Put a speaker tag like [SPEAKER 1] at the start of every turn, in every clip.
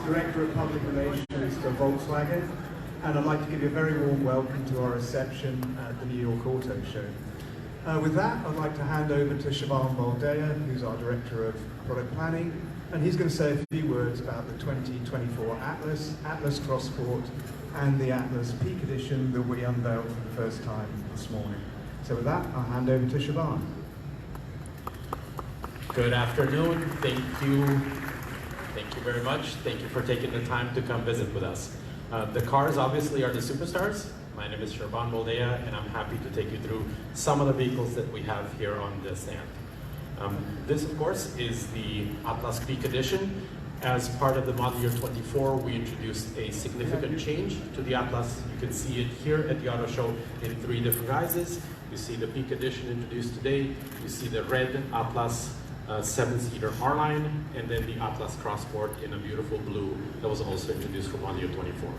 [SPEAKER 1] Director of Public Relations for Volkswagen, and I'd like to give you a very warm welcome to our reception at the New York Auto Show. With that, I'd like to hand over to Siobhan Boldea, who's our Director of Product Planning, and he's going to say a few words about the 2024 Atlas, Atlas Cross Sport, and the Atlas Peak Edition that we unveiled for the first time this morning. So with that, I'll hand over to Siobhan.
[SPEAKER 2] Good afternoon. Thank you. Thank you very much. Thank you for taking the time to come visit with us. The cars obviously are the superstars. My name is Siobhan Boldea, and I'm happy to take you through some of the vehicles that we have here on the stand. This, of course, is the Atlas Peak Edition. As part of the model year 24, we introduced a significant change to the Atlas. You can see it here at the auto show in 3 different guises. You see the Peak Edition introduced today. You see the red Atlas 7-seater R-Line, and then the Atlas Cross Sport in a beautiful blue that was also introduced for model year 24.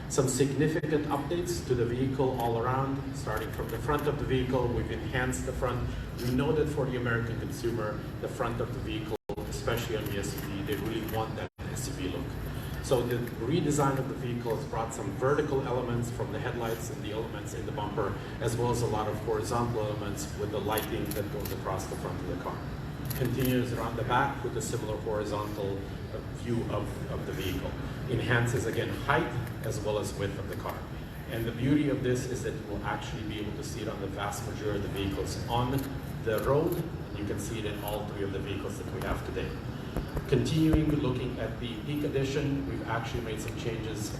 [SPEAKER 2] Some significant updates to the vehicle all around, starting from the front of the vehicle. We've enhanced the front. We know that for the American consumer, the front of the vehicle, especially on the SUV, they really want that SUV look. So the redesign of the vehicle has brought some vertical elements from the headlights and the elements in the bumper, as well as a lot of horizontal elements with the lighting that goes across the front of the car. Continues around the back with a similar horizontal view of the vehicle. Enhances, again, height as well as width of the car. And the beauty of this is that you will actually be able to see it on the vast majority of the vehicles on the road, and you can see it in all 3 of the vehicles that we have today. Continuing looking at the Peak Edition, we've actually made some changes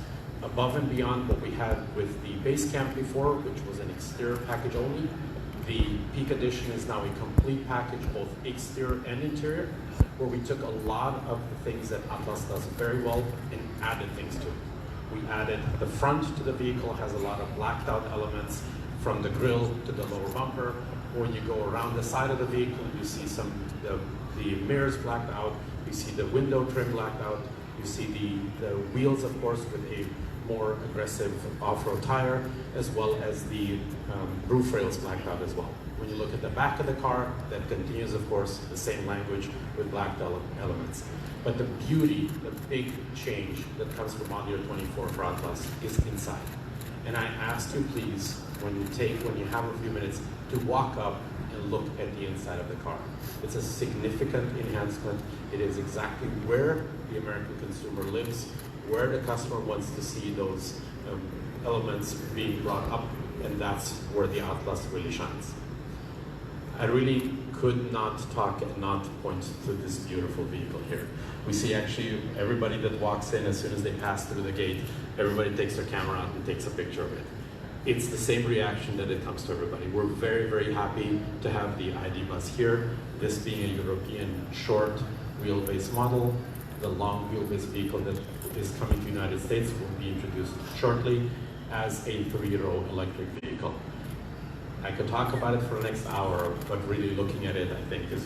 [SPEAKER 2] above and beyond what we had with the base camp before, which was an exterior package only. The Peak Edition is now a complete package, both exterior and interior, where we took a lot of the things that Atlas does very well and added things to it. We added the front to the vehicle, has a lot of blacked out elements from the grille to the lower bumper. Or you go around the side of the vehicle, you see the mirrors blacked out, you see the window trim blacked out, you see the wheels, of course, with a more aggressive off-road tire, as well as the roof rails blacked out as well. When you look at the back of the car, that continues, of course, the same language with blacked elements. But the beauty, the big change that comes from model year 24 for Atlas is inside. And I ask you, please, when you have a few minutes, to walk up and look at the inside of the car. It's a significant enhancement. It is exactly where the American consumer lives, where the customer wants to see those elements being brought up, and that's where the Atlas really shines. I really could not talk and not point to this beautiful vehicle here. We see actually everybody that walks in, as soon as they pass through the gate, everybody takes their camera out and takes a picture of it. It's the same reaction that it comes to everybody. We're very, very happy to have the ID.Buzz here, this being a European short wheelbase model. The long wheelbase vehicle that is coming to the United States will be introduced shortly as a 3-row electric vehicle. I could talk about it for the next hour, but really looking at it, I think, is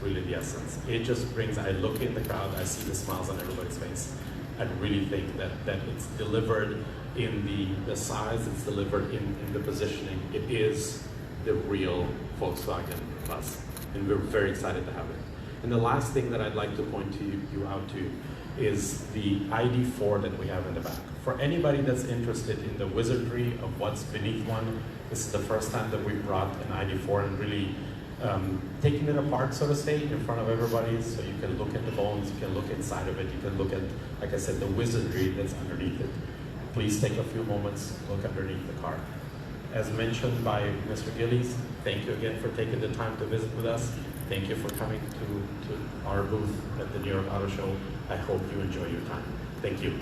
[SPEAKER 2] really the essence. It just brings, I look in the crowd, I see the smiles on everybody's face. I really think that it's delivered in the size, it's delivered in the positioning. It is the real Volkswagen Buzz, and we're very excited to have it. And the last thing that I'd like to point you out to is the ID.4 that we have in the back. For anybody that's interested in the wizardry of what's beneath one, this is the first time that we brought an ID.4 and really taking it apart, so to say, in front of everybody, so you can look at the bones, you can look inside of it, you can look at, like I said, the wizardry that's underneath it. Please take a few moments, look underneath the car. As mentioned by Mr. Gillies, thank you again for taking the time to visit with us. Thank you for coming to our booth at the New York Auto Show. I hope you enjoy your time. Thank you.